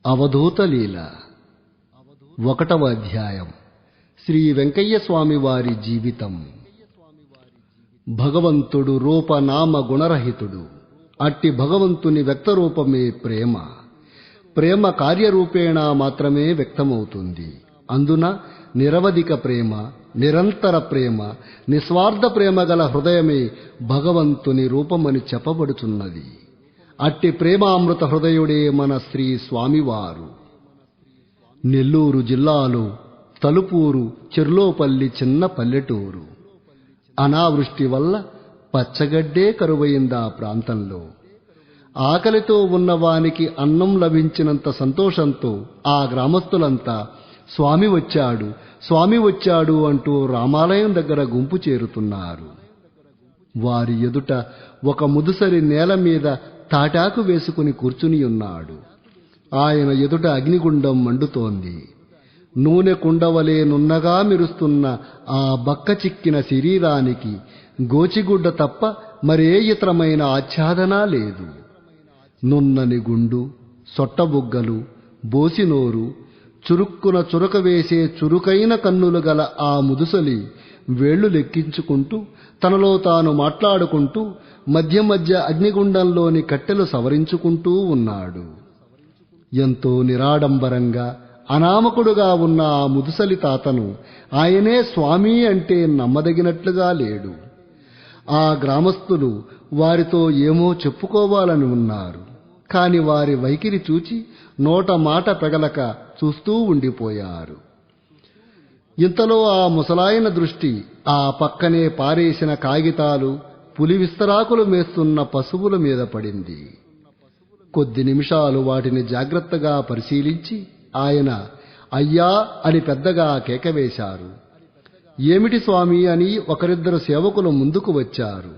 అవధూత లీల 1వ అధ్యాయం. శ్రీ వెంకయ్య స్వామి వారి జీవితం. భగవంతుడు రూపనామ గుణరహితుడు. అట్టి భగవంతుని వ్యక్తరూపమే ప్రేమ. ప్రేమ కార్యరూపేణ మాత్రమే వ్యక్తమవుతుంది. అందున నిరవధిక ప్రేమ, నిరంతర ప్రేమ, నిస్వార్థ ప్రేమ గల హృదయమే భగవంతుని రూపమని చెప్పబడుచున్నది. అట్టి ప్రేమామృత హృదయుడే మన శ్రీ స్వామివారు. నెల్లూరు జిల్లాలో తలుపూరు చెర్లోపల్లి చిన్న పల్లెటూరు. అనావృష్టి వల్ల పచ్చగడ్డే కరువైందా ప్రాంతంలో. ఆకలితో ఉన్నవానికి అన్నం లభించినంత సంతోషంతో ఆ గ్రామస్తులంతా స్వామి వచ్చాడు, స్వామి వచ్చాడు అంటూ రామాలయం దగ్గర గుంపు చేరుతున్నారు. వారి ఎదుట ఒక ముదుసరి నేల మీద తాటాకు వేసుకుని కూర్చుని ఉన్నాడు. ఆయన ఎదుట అగ్నిగుండం మండుతోంది. నూనె కుండవలే నున్నగా మెరుస్తున్న ఆ బక్క చిక్కిన శరీరానికి గోచిగుడ్డ తప్ప మరే ఇతరమైన ఆచ్ఛాదన లేదు. నున్నని గుండు, సొట్టబుగ్గలు, బోసినోరు, చురుక్కున చురక వేసే చురుకైన కన్నులు గల ఆ ముదుసలి వేళ్లు లెక్కించుకుంటూ తనలో తాను మాట్లాడుకుంటూ మధ్య మధ్య అగ్నిగుండంలోని కట్టెలు సవరించుకుంటూ ఉన్నాడు. ఎంతో నిరాడంబరంగా అనామకుడుగా ఉన్న ఆ ముదుసలి తాతను ఆయనే స్వామి అంటే నమ్మదగినట్లుగా లేడు. ఆ గ్రామస్తులు వారితో ఏమో చెప్పుకోవాలని ఉన్నారు. కాని వారి వైఖరి చూచి నోట మాట పెగలక చూస్తూ ఉండిపోయారు. ఇంతలో ఆ ముసలాయన దృష్టి ఆ పక్కనే పారేసిన కాగితాలు, పులి విస్తరాకులు మేస్తున్న పశువుల మీద పడింది. కొద్ది నిమిషాలు వాటిని జాగ్రత్తగా పరిశీలించి ఆయన అయ్యా అని పెద్దగా కేకవేశారు. ఏమిటి స్వామి అని ఒకరిద్దరు సేవకులు ముందుకు వచ్చారు.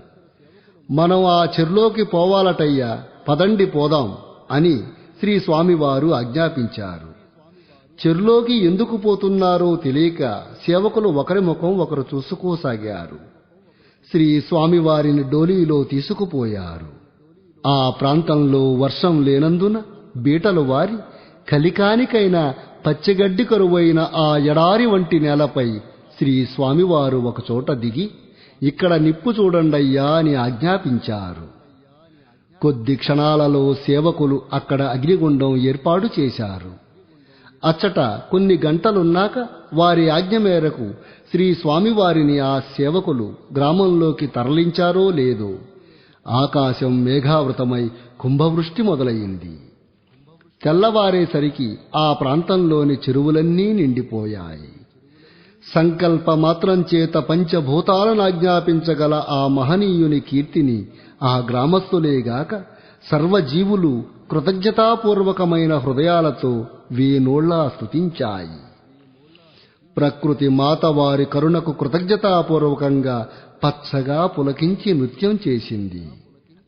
మనం ఆ చెర్లోకి పోవాలటయ్యా, పదండి పోదాం అని శ్రీ స్వామివారు ఆజ్ఞాపించారు. చెర్లోకి ఎందుకు పోతున్నారో తెలియక సేవకులు ఒకరి ముఖం ఒకరు చూసుకోసాగారు. శ్రీ స్వామివారిని డోలీలో తీసుకుపోయారు. ఆ ప్రాంతంలో వర్షం లేనందున బీటలు వారి కలికానికైన పచ్చగడ్డి కరువైన ఆ ఎడారి వంటి నేలపై శ్రీ స్వామివారు ఒకచోట దిగి ఇక్కడ నిప్పు చూడండయ్యా అని ఆజ్ఞాపించారు. కొద్ది క్షణాలలో సేవకులు అక్కడ అగ్నిగుండం ఏర్పాటు చేశారు. అచ్చట కొన్ని గంటలున్నాక వారి ఆజ్ఞ మేరకు శ్రీ స్వామివారిని ఆ సేవకులు గ్రామంలోకి తరలించారో లేదో ఆకాశం మేఘావృతమై కుంభవృష్టి మొదలయింది. తెల్లవారేసరికి ఆ ప్రాంతంలోని చెరువులన్నీ నిండిపోయాయి. సంకల్ప మాత్రం చేత పంచభూతాలను ఆజ్ఞాపించగల ఆ మహనీయుని కీర్తిని ఆ గ్రామస్తులేగాక సర్వజీవులు కృతజ్ఞతాపూర్వకమైన హృదయాలతో వేనోళ్లా స్తుతించాయి. ప్రకృతి మాత వారి కరుణకు కృతజ్ఞతాపూర్వకంగా పచ్చగా పులకించి నృత్యం చేసింది.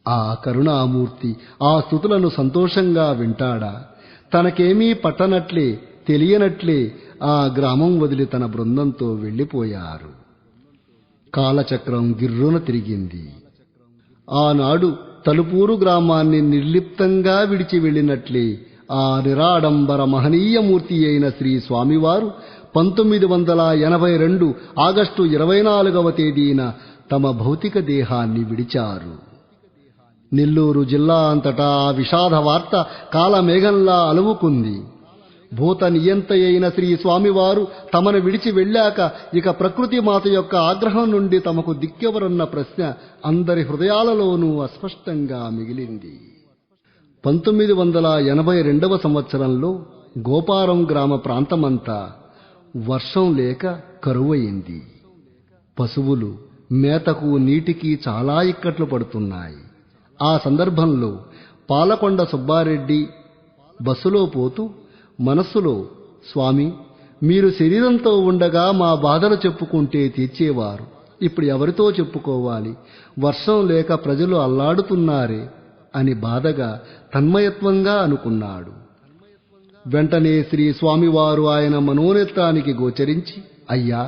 ఆ కరుణామూర్తి ఆ స్తుతులను సంతోషంగా వింటాడా? తనకేమీ పట్టనట్లే, తెలియనట్లే ఆ గ్రామం వదిలి తన బృందంతో వెళ్ళిపోయారు. కాలచక్రం గిర్రున తిరిగింది. ఆనాడు తలుపూరు గ్రామాన్ని నిర్లిప్తంగా విడిచి వెళ్ళినట్లే ఆ నిరాడంబర మహనీయమూర్తి అయిన శ్రీ స్వామివారు 1982 ఆగస్టు 24వ తేదీన తమ భౌతిక దేహాన్ని విడిచారు. నెల్లూరు జిల్లా అంతటా ఆ విషాద వార్త కాలమేఘంలా అలుముకుంది. భూత నియంత అయిన శ్రీ స్వామివారు తమను విడిచి వెళ్ళాక ఇక ప్రకృతి మాత యొక్క ఆగ్రహం నుండి తమకు దిక్కెవరన్న ప్రశ్న అందరి హృదయాలలోనూ అస్పష్టంగా మిగిలింది. 1982వ సంవత్సరంలో గోపారం గ్రామ ప్రాంతమంతా వర్షం లేక కరువయింది. పశువులు మేతకు నీటికి చాలా ఇక్కట్లు పడుతున్నాయి. ఆ సందర్భంలో పాలకొండ సుబ్బారెడ్డి బస్సులో పోతూ మనస్సులో, స్వామి, మీరు శరీరంతో ఉండగా మా బాధలు చెప్పుకుంటే తీర్చేవారు. ఇప్పుడు ఎవరితో చెప్పుకోవాలి? వర్షం లేక ప్రజలు అల్లాడుతున్నారే అని బాధగా తన్మయత్వంగా అనుకున్నాడు. వెంటనే శ్రీ స్వామివారు ఆయన మనోనేత్రానికి గోచరించి, అయ్యా,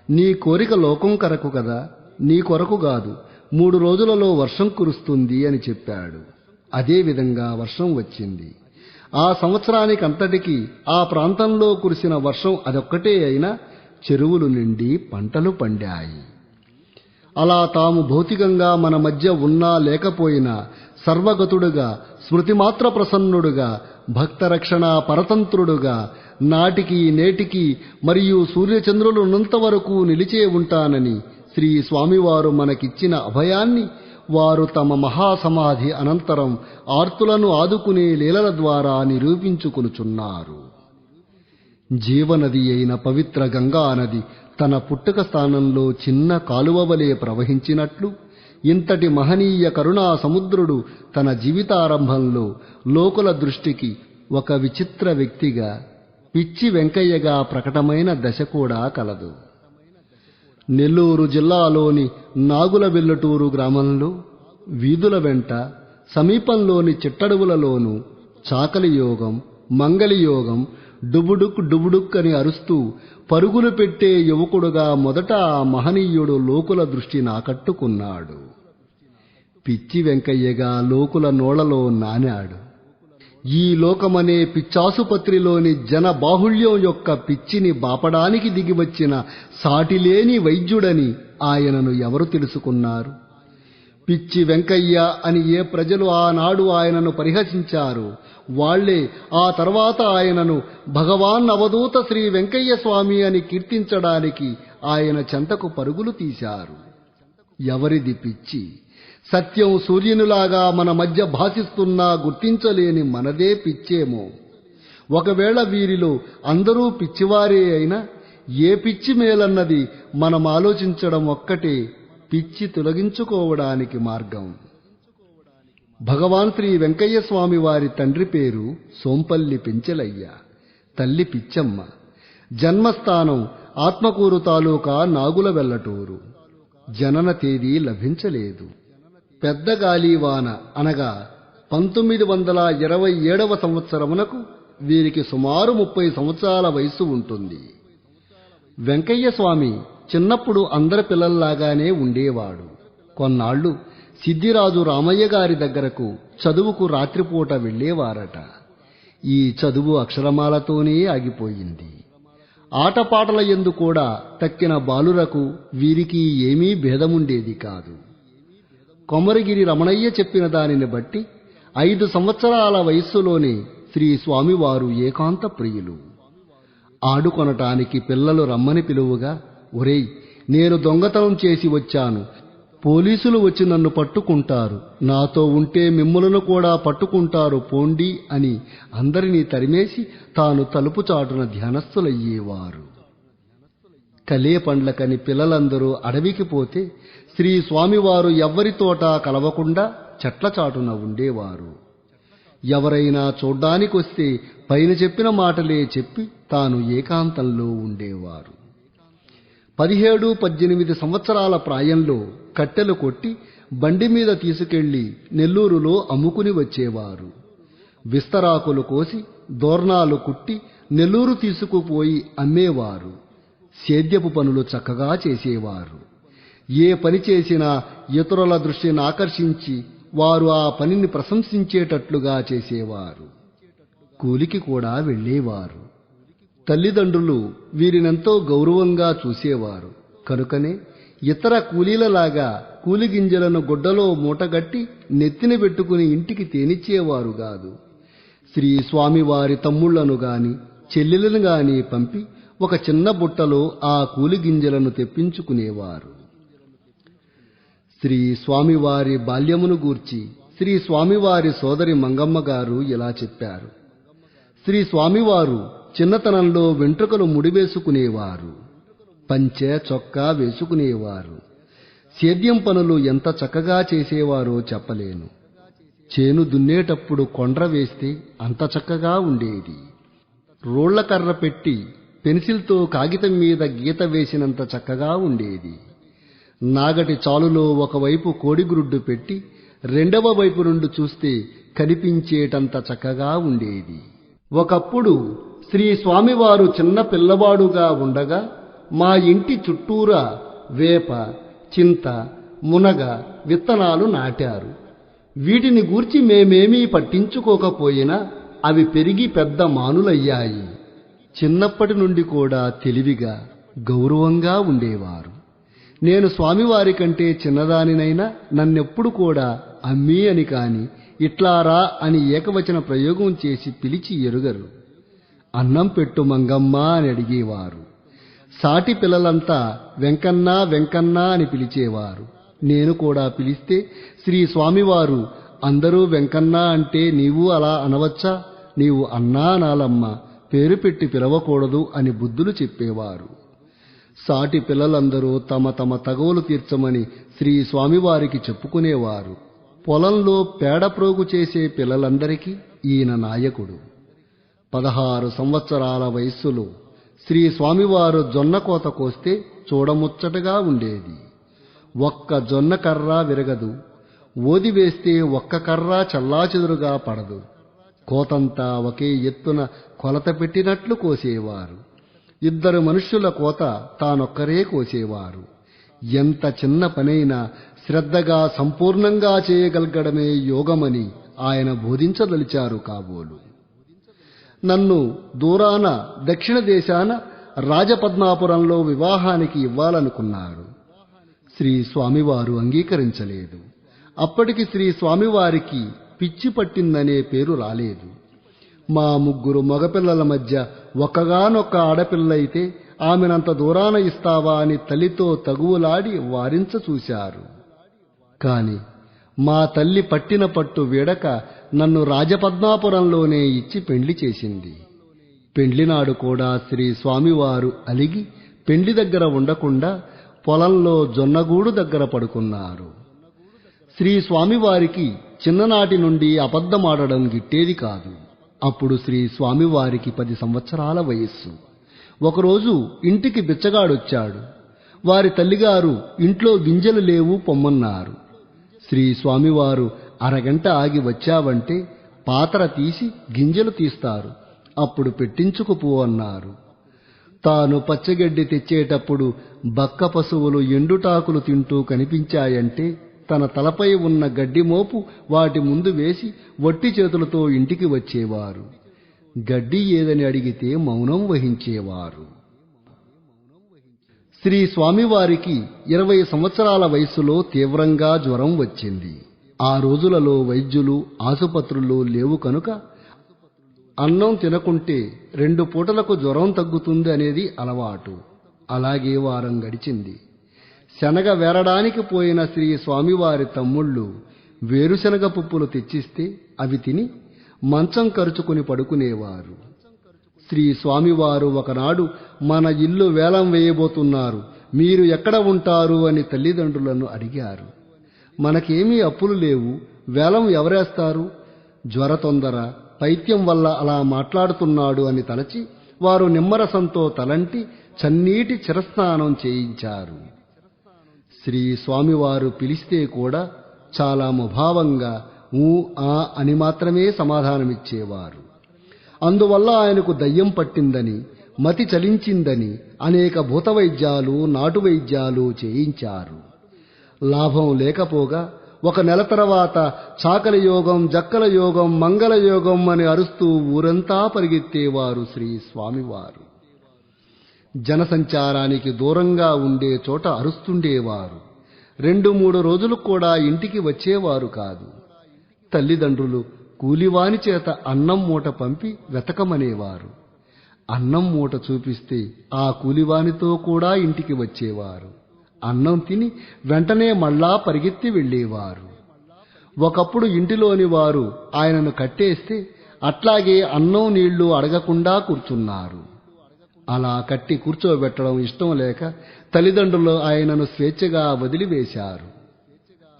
నీ కోరిక లోకం కొరకు కదా, నీ కొరకు కాదు, 3 రోజులలో వర్షం కురుస్తుంది అని చెప్పాడు. అదేవిధంగా వర్షం వచ్చింది. ఆ సంవత్సరానికంతటికీ ఆ ప్రాంతంలో కురిసిన వర్షం అదొక్కటే అయినా చెరువులు నిండి పంటలు పండాయి. అలా తాము భౌతికంగా మన మధ్య ఉన్నా లేకపోయినా సర్వగతుడుగా, స్మృతిమాత్ర ప్రసన్నుడుగా, భక్తరక్షణ పరతంత్రుడుగా నాటికి నేటికి మరియు సూర్యచంద్రులు ఉన్నంత వరకు నిలిచే ఉంటానని శ్రీ స్వామివారు మనకిచ్చిన అభయాన్ని వారు తమ మహాసమాధి అనంతరం ఆర్తులను ఆదుకునే లీలల ద్వారా నిరూపించుకొనుచున్నారు. జీవనది అయిన పవిత్ర గంగా నది తన పుట్టుక స్థానంలో చిన్న కాలువవలే ప్రవహించినట్లు ఇంతటి మహనీయ కరుణా సముద్రుడు తన జీవితారంభంలో లోకుల దృష్టికి ఒక విచిత్ర వ్యక్తిగా, పిచ్చి వెంకయ్యగా ప్రకటమైన దశ కూడా కలదు. నెల్లూరు జిల్లాలోని నాగులవెల్లటూరు గ్రామంలో వీధుల వెంట సమీపంలోని చిట్టడవులలోనూ చాకలి యోగం, మంగళి యోగం, డుబుడుక్ డుబుడుక్ అని అరుస్తూ పరుగులు పెట్టే యువకుడుగా మొదట ఆ మహనీయుడు లోకుల దృష్టిని ఆకట్టుకున్నాడు. పిచ్చి వెంకయ్యగా లోకుల నోళ్లలో నానాడు. ఈ లోకమనే పిచ్చాసుపత్రిలోని జన బాహుళ్యం యొక్క పిచ్చిని బాపడానికి దిగివచ్చిన సాటిలేని వైద్యుడని ఆయనను ఎవరు తెలుసుకున్నారు? పిచ్చి వెంకయ్య అని ఏ ప్రజలు ఆనాడు ఆయనను పరిహసించారు, వాళ్లే ఆ తర్వాత ఆయనను భగవాన్ అవధూత శ్రీ వెంకయ్య స్వామి అని కీర్తించడానికి ఆయన చెంతకు పరుగులు తీశారు. ఎవరిది పిచ్చి? సత్యం సూర్యునిలాగా మన మధ్య భాసిస్తున్నా గుర్తించలేని మనదే పిచ్చేమో. ఒకవేళ వీరిలో అందరూ పిచ్చివారే అయినా ఏ పిచ్చి మేలన్నది మనం ఆలోచించడం ఒక్కటే పిచ్చి తొలగించుకోవడానికి మార్గం. భగవాన్ శ్రీ వెంకయ్య స్వామి వారి తండ్రి పేరు సోంపల్లి పెంచెలయ్య, తల్లి పిచ్చమ్మ. జన్మస్థానం ఆత్మకూరు తాలూకా నాగులవెల్లటూరు. జనన తేదీ లభించలేదు. పెద్ద గాలివాన అనగా 1927వ సంవత్సరమునకు వీరికి సుమారు 30 సంవత్సరాల వయస్సు ఉంటుంది. వెంకయ్య స్వామి చిన్నప్పుడు అందరి పిల్లల్లాగానే ఉండేవాడు. కొన్నాళ్లు సిద్ధిరాజు రామయ్య గారి దగ్గరకు చదువుకు రాత్రిపూట వెళ్ళేవారట. ఈ చదువు అక్షరమాలతోనే ఆగిపోయింది. ఆటపాటల యందు కూడా తక్కిన బాలురకు వీరికి ఏమీ భేదముండేది కాదు. కొమరగిరి రమణయ్య చెప్పిన దానిని బట్టి 5 సంవత్సరాల వయస్సులోనే శ్రీ స్వామివారు ఏకాంత ప్రియులు. ఆడుకొనటానికి పిల్లలు రమ్మని పిలువుగా, ఒరేయ్, నేను దొంగతనం చేసి వచ్చాను, పోలీసులు వచ్చి నన్ను పట్టుకుంటారు, నాతో ఉంటే మిమ్ములను కూడా పట్టుకుంటారు పోండి అని అందరినీ తరిమేసి తాను తలుపు చాటున ధ్యానస్థులయ్యేవారు. కలే పండ్లకని పిల్లలందరూ అడవికి పోతే శ్రీ స్వామివారు ఎవ్వరితోట కలవకుండా చెట్ల చాటున ఉండేవారు. ఎవరైనా చూడ్డానికొస్తే పైన చెప్పిన మాటలే చెప్పి తాను ఏకాంతంలో ఉండేవారు. 17-18 సంవత్సరాల ప్రాయంలో కట్టెలు కొట్టి బండి మీద తీసుకెళ్లి నెల్లూరులో అమ్ముకుని వచ్చేవారు. విస్తరాకులు కోసి దోర్నాలు కుట్టి నెల్లూరు తీసుకుపోయి అమ్మేవారు. సేద్యపు పనులు చక్కగా చేసేవారు. ఏ పని చేసినా ఇతరుల దృష్టిని ఆకర్షించి వారు ఆ పనిని ప్రశంసించేటట్లుగా చేసేవారు. కూలికి కూడా వెళ్ళేవారు. తల్లిదండ్రులు వీరినెంతో గౌరవంగా చూసేవారు. కనుకనే ఇతర కూలీలలాగా కూలిగింజలను గుడ్డలో మూటగట్టి నెత్తిన పెట్టుకుని ఇంటికి తేనిచ్చేవారు కాదు. శ్రీ స్వామివారి తమ్ముళ్లను గాని చెల్లెలను గాని పంపి ఒక చిన్న బుట్టలో ఆ కూలిగింజలను తెప్పించుకునేవారు. శ్రీ స్వామివారి బాల్యమును గూర్చి శ్రీ స్వామివారి సోదరి మంగమ్మ గారు ఇలా చెప్పారు. శ్రీ స్వామివారు చిన్నతనంలో వెంట్రుకలు ముడివేసుకునేవారు, పంచె చొక్కా వేసుకునేవారు. సేద్యం పనులు ఎంత చక్కగా చేసేవారో చెప్పలేను. చేను దున్నేటప్పుడు కొండ్ర వేస్తే అంత చక్కగా ఉండేది. రోళ్లకర్ర పెట్టి పెన్సిల్తో కాగితం మీద గీత వేసినంత చక్కగా ఉండేది. నాగటి చాలులో ఒకవైపు కోడిగ్రుడ్డు పెట్టి రెండవ వైపు నుండి చూస్తే కనిపించేటంత చక్కగా ఉండేది. ఒకప్పుడు శ్రీ స్వామివారు చిన్న పిల్లవాడుగా ఉండగా మా ఇంటి చుట్టూరా వేప, చింత, మునగ విత్తనాలు నాటారు. వీటిని గూర్చి మేమేమీ పట్టించుకోకపోయినా అవి పెరిగి పెద్ద మానులయ్యాయి. చిన్నప్పటి నుండి కూడా తెలివిగా గౌరవంగా ఉండేవారు. నేను స్వామివారి కంటే చిన్నదానినైనా నన్నెప్పుడు కూడా అమ్మీ అని కాని ఇట్లారా అని ఏకవచన ప్రయోగం చేసి పిలిచి ఎరుగరు. అన్నం పెట్టు మంగమ్మ అని అడిగేవారు. సాటి పిల్లలంతా వెంకన్నా వెంకన్నా అని పిలిచేవారు. నేను కూడా పిలిస్తే శ్రీ స్వామివారు అందరూ వెంకన్నా అంటే నీవు అలా అనవచ్చా, నీవు అన్నా అనాలమ్మా, పేరు పెట్టి పిలవకూడదు అని బుద్ధులు చెప్పేవారు. సాటి పిల్లలందరూ తమ తమ తగవులు తీర్చమని శ్రీ స్వామివారికి చెప్పుకునేవారు. పొలంలో పేడ ప్రోగు చేసే పిల్లలందరికీ ఈయన నాయకుడు. 16 సంవత్సరాల వయస్సులో శ్రీ స్వామివారు జొన్న కోత కోస్తే చూడముచ్చటగా ఉండేది. ఒక్క జొన్న కర్ర విరగదు, ఓది వేస్తే ఒక్క కర్ర చల్లాచెదురుగా పడదు. కోతంతా ఒకే ఎత్తున కొలత పెట్టినట్లు కోసేవారు. 2 మనుష్యుల కోత తానొక్కరే కోసేవారు. ఎంత చిన్న పనైనా శ్రద్ధగా సంపూర్ణంగా చేయగలగడమే యోగమని ఆయన బోధించదలిచారు కాబోలు. నన్ను దూరాన దక్షిణ దేశాన రాజపద్మాపురంలో వివాహానికి ఇవ్వాలనుకున్నారు. శ్రీ స్వామివారు అంగీకరించలేదు. అప్పటికి శ్రీ స్వామివారికి పిచ్చి పట్టిందనే పేరు రాలేదు. మా 3 మగపిల్లల మధ్య ఒక్కగానొక్క ఆడపిల్ల అయితే ఆమెనంత దూరాన ఇస్తావా అని తల్లితో తగువులాడి వారించ చూశారు. కాని మా తల్లి పట్టిన పట్టు వీడక నన్ను రాజపద్మాపురంలోనే ఇచ్చి పెండ్లి చేసింది. పెండ్లినాడు కూడా శ్రీ స్వామివారు అలిగి పెండ్లి దగ్గర ఉండకుండా పొలంలో జొన్నగూడు దగ్గర పడుకున్నారు. శ్రీ స్వామివారికి చిన్ననాటి నుండి అబద్ధమాడడం గిట్టేది కాదు. అప్పుడు శ్రీ స్వామివారికి 10 సంవత్సరాల వయస్సు. ఒకరోజు ఇంటికి బిచ్చగాడొచ్చాడు. వారి తల్లిగారు ఇంట్లో గింజలు లేవు పొమ్మన్నారు. శ్రీ స్వామివారు అరగంట ఆగి వచ్చావంటే పాతర తీసి గింజలు తీస్తారు, అప్పుడు పెట్టించుకుపో అన్నారు. తాను పచ్చగడ్డి తెచ్చేటప్పుడు బక్క పశువులు ఎండుటాకులు తింటూ కనిపించాయంటే తన తలపై ఉన్న గడ్డి మోపు వాటి ముందు వేసి వట్టి చేతులతో ఇంటికి వచ్చేవారు. గడ్డి ఏదని అడిగితే మౌనం వహించేవారు. శ్రీ స్వామివారికి 20 సంవత్సరాల వయస్సులో తీవ్రంగా జ్వరం వచ్చింది. ఆ రోజులలో వైద్యులు ఆసుపత్రులు లేవు కనుక అన్నం తినకుంటే 2 పూటలకు జ్వరం తగ్గుతుంది అనేది అలవాటు. అలాగే వారం గడిచింది. శనగ వేరడానికి పోయిన శ్రీ స్వామివారి తమ్ముళ్ళు వేరుశనగ పుప్పులు తెచ్చిస్తే అవి తిని మంచం కరుచుకుని పడుకునేవారు. శ్రీ స్వామివారు ఒకనాడు మన ఇల్లు వేలం వేయబోతున్నారు, మీరు ఎక్కడ ఉంటారు అని తల్లిదండ్రులను అడిగారు. మనకేమీ అప్పులు లేవు, వేలం ఎవరేస్తారు? జ్వర తొందర, పైత్యం వల్ల అలా మాట్లాడుతున్నాడు అని తలచి వారు నిమ్మరసంతో తలంటి చన్నీటి చిరస్నానం చేయించారు. శ్రీ స్వామివారు పిలిస్తే కూడా చాలా ముభావంగా ఊ ఆ అని మాత్రమే సమాధానమిచ్చేవారు. అందువల్ల ఆయనకు దయ్యం పట్టిందని, మతి చలించిందని అనేక భూత వైద్యాలు, నాటు వైద్యాలు చేయించారు. లాభం లేకపోగా 1 నెల తర్వాత చాకల యోగం, జక్కల యోగం, మంగళ యోగం అని అరుస్తూ ఊరంతా పరిగెత్తేవారు శ్రీ స్వామివారు. జనసంచారానికి దూరంగా ఉండే చోట అరుస్తుండేవారు. 2-3 రోజులు కూడా ఇంటికి వచ్చేవారు కాదు. తల్లిదండ్రులు కూలివాని చేత అన్నం మూట పంపి వెతకమనేవారు. అన్నం మూట చూపిస్తే ఆ కూలివానితో కూడా ఇంటికి వచ్చేవారు. అన్నం తిని వెంటనే మళ్ళా పరిగెత్తి వెళ్ళేవారు. ఒకప్పుడు ఇంటిలోని వారు ఆయనను కట్టేస్తే అట్లాగే అన్నం నీళ్లు అడగకుండా కూర్చున్నారు. అలా కట్టి కూర్చోబెట్టడం ఇష్టం లేక తల్లిదండ్రులు ఆయనను స్వేచ్ఛగా వదిలివేశారు.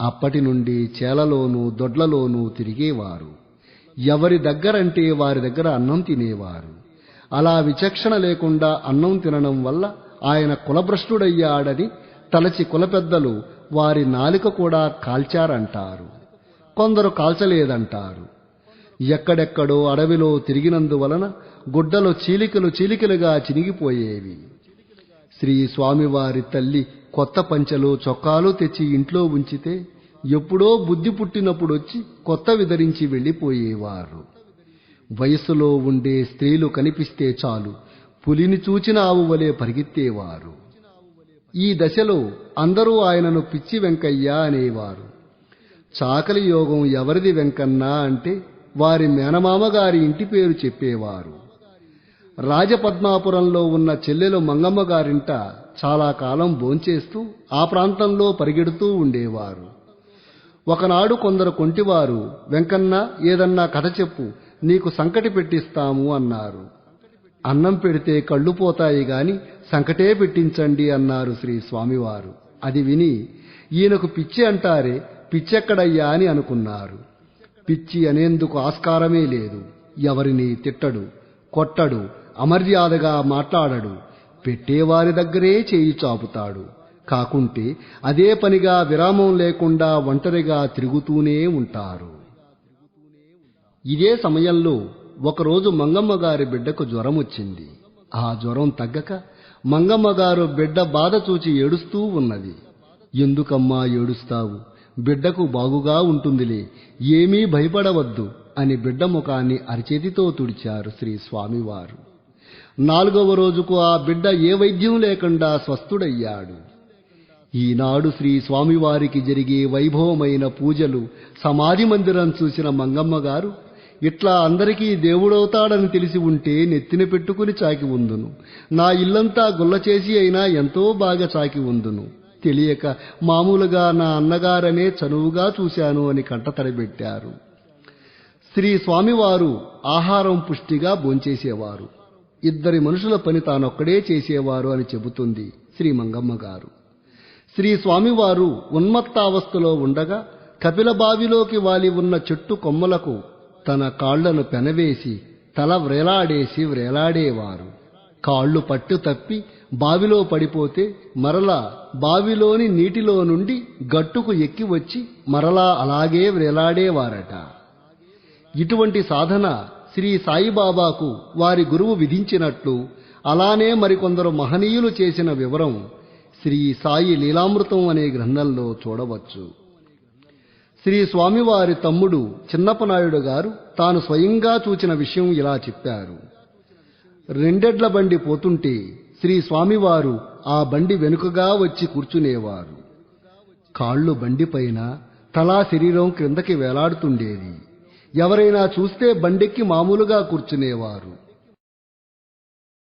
అప్పటి నుండి చేలలోనూ దొడ్లలోనూ తిరిగేవారు. ఎవరి దగ్గరంటే వారి దగ్గర అన్నం తినేవారు. అలా విచక్షణ లేకుండా అన్నం తినడం వల్ల ఆయన కులభ్రష్టుడయ్యాడని తలచి కులపెద్దలు వారి నాలుక కూడా కాల్చారంటారు. కొందరు కాల్చలేదంటారు. ఎక్కడెక్కడో అడవిలో తిరిగినందువలన గుడ్డలు చీలికలుగా చినిగిపోయేవి. శ్రీ స్వామివారి తల్లి కొత్త పంచెలు చొక్కాలు తెచ్చి ఇంట్లో ఉంచితే ఎప్పుడో బుద్ధి పుట్టినప్పుడొచ్చి కొత్తవి ధరించి వెళ్ళిపోయేవారు. వయస్సులో ఉండే స్త్రీలు కనిపిస్తే చాలు పులిని చూచిన ఆవు వలె పరిగెత్తేవారు. ఈ దశలో అందరూ ఆయనను పిచ్చి వెంకయ్య అనేవారు. చాకలి యోగం ఎవరిది వెంకన్న అంటే వారి మేనమామగారి ఇంటి పేరు చెప్పేవారు. రాజపద్మాపురంలో ఉన్న చెల్లెలు మంగమ్మ గారింట చాలా కాలం భోంచేస్తూ ఆ ప్రాంతంలో పరిగెడుతూ ఉండేవారు. ఒకనాడు కొందరు కొంటివారు, వెంకన్న ఏదన్నా కథ చెప్పు, నీకు సంకటి పెట్టిస్తాము అన్నారు. అన్నం పెడితే కళ్ళు పోతాయి గాని సంకటే పెట్టించండి అన్నారు శ్రీ స్వామివారు. అది విని ఈయనకు పిచ్చి అంటారే, పిచ్చెక్కడయ్యా అని అనుకున్నారు. పిచ్చి అనేందుకు ఆస్కారమే లేదు. ఎవరిని తిట్టడు, కొట్టడు, అమర్యాదగా మాట్లాడడు, పెట్టేవారి దగ్గరే చేయి చాపుతాడు. కాకుంటే అదే పనిగా విరామం లేకుండా ఒంటరిగా తిరుగుతూనే ఉంటారు. ఇదే సమయంలో ఒకరోజు మంగమ్మ గారి బిడ్డకు జ్వరం వచ్చింది. ఆ జ్వరం తగ్గక మంగమ్మ గారు బిడ్డ బాధ చూచి ఏడుస్తూ ఉన్నది. ఎందుకమ్మా ఏడుస్తావు, బిడ్డకు బాగుగా ఉంటుందిలే, ఏమీ భయపడవద్దు అని బిడ్డ ముఖాన్ని అరచేతితో తుడిచారు శ్రీ స్వామివారు. 4వ రోజుకు ఆ బిడ్డ ఏ వైద్యం లేకుండా స్వస్థుడయ్యాడు. ఈనాడు శ్రీ స్వామివారికి జరిగే వైభవమైన పూజలు, సమాధి మందిరం చూసిన మంగమ్మ గారు ఇట్లా అందరికీ దేవుడవుతాడని తెలిసి ఉంటే నెత్తిన పెట్టుకుని చాకి ఉందును, నా ఇల్లంతా గుల్ల చేసి అయినా ఎంతో బాగా చాకి ఉందును, తెలియక మామూలుగా నా అన్నగారనే చనువుగా చూశాను అని కంటతడిబెట్టారు. శ్రీ స్వామివారు ఆహారం పుష్టిగా భోంచేసేవారు. 2 మనుషుల పని తానొక్కడే చేసేవారు అని చెబుతుంది శ్రీ మంగమ్మ గారు. శ్రీ స్వామివారు ఉన్మత్తావస్థలో ఉండగా కపిలబావిలోకి వాలి ఉన్న చెట్టు కొమ్మలకు తన కాళ్లను పెనవేసి తల వ్రేలాడేవారు. కాళ్ళు పట్టు తప్పి బావిలో పడిపోతే మరలా బావిలోని నీటిలో నుండి గట్టుకు ఎక్కి వచ్చి మరలా అలాగే వ్రేలాడేవారట. ఇటువంటి సాధన శ్రీ సాయిబాబాకు వారి గురువు విధించినట్లు అలానే మరికొందరు మహనీయులు చేసిన వివరం శ్రీ సాయి లీలామృతం అనే గ్రంథంలో చూడవచ్చు. శ్రీ స్వామివారి తమ్ముడు చిన్నపనాయుడు గారు తాను స్వయంగా చూచిన విషయం ఇలా చెప్పారు. 2 ఎడ్ల బండి పోతుంటే శ్రీ స్వామివారు ఆ బండి వెనుకగా వచ్చి కూర్చునేవారు. కాళ్ళు బండిపైన, తలా శరీరం క్రిందకి వేలాడుతుండేది. ఎవరైనా చూస్తే బండెక్కి మామూలుగా కూర్చునేవారు.